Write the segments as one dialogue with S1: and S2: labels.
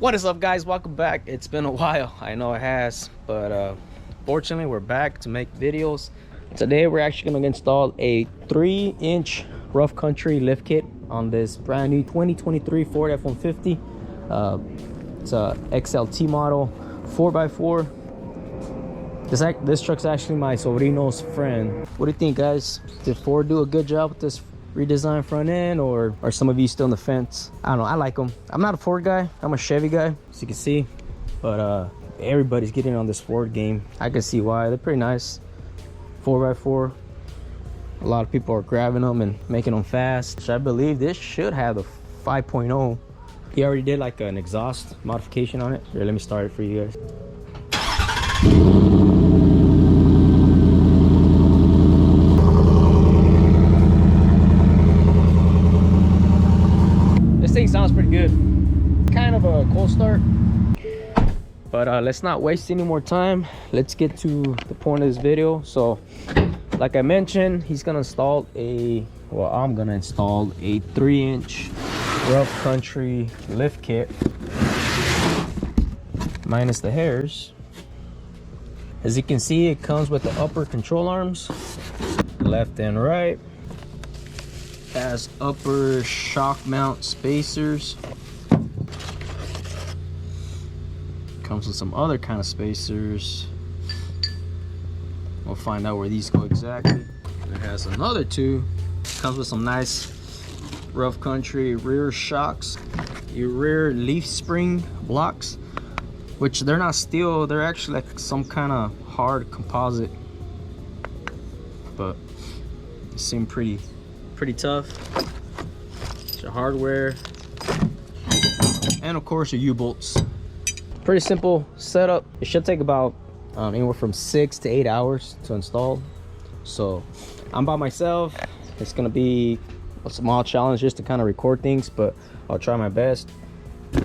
S1: What is up, guys? Welcome back. It's been a while, I know it has, but fortunately we're back to make videos. Today we're actually going to install a 3-inch rough country lift kit on this brand new 2023 Ford F150. It's a XLT model 4x4. This truck's actually my sobrino's friend. What do you think, guys? Did Ford do a good job with this redesigned front end, or are some of you still on the fence? I don't know. I like them. I'm not a Ford guy. I'm a Chevy guy, as you can see, but everybody's getting on this Ford game. I can see why. They're pretty nice. 4x4. A lot of people are grabbing them and making them fast. So I believe this should have the 5.0. He already did like an exhaust modification on it. Here, let me start it for you guys. This thing sounds pretty good. Kind of a cold start. But let's not waste any more time. Let's get to the point of this video. So like I mentioned, he's gonna install I'm gonna install a 3-inch rough country lift kit minus the hairs. As you can see, it comes with the upper control arms, left and right. Has upper shock mount spacers. Comes with some other kind of spacers. We'll find out where these go exactly. It has another two. Comes with some nice rough country rear shocks, your rear leaf spring blocks, which they're not steel, they're actually like some kind of hard composite, but they seem pretty tough. It's your hardware, and of course your U-bolts. Pretty simple setup. It should take about anywhere from 6 to 8 hours to install. So I'm by myself. It's gonna be a small challenge just to kind of record things, but I'll try my best.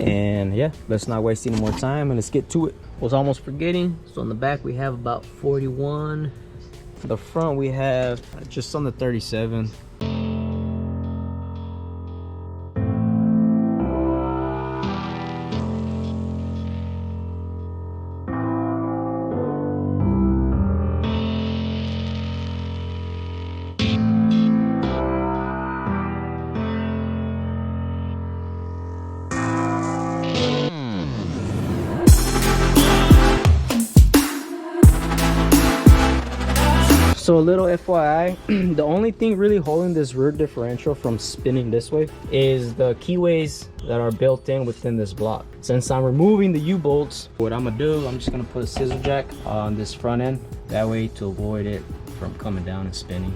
S1: And yeah, let's not waste any more time and let's get to it. Was almost forgetting. So on the back we have about 41. For the front we have just under 37. So a little FYI, the only thing really holding this rear differential from spinning this way is the keyways that are built in within this block. Since I'm removing the U-bolts, what I'm gonna do, I'm just gonna put a scissor jack on this front end, that way to avoid it from coming down and spinning.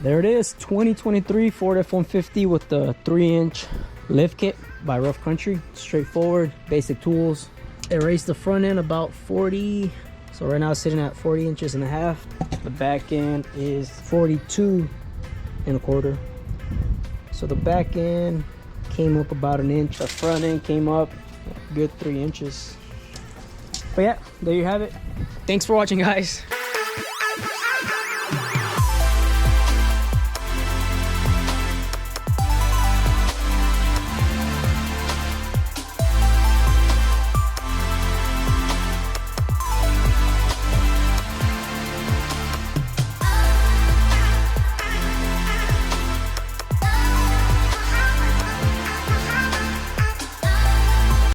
S1: There it is, 2023 Ford F150 with the 3-inch lift kit by Rough Country. Straightforward, basic tools. It raised the front end about 40, so right now it's sitting at 40 inches and a half. The back end is 42 and a quarter. So the back end came up about an inch. The front end came up a good 3 inches. But yeah, there you have it. Thanks for watching, guys.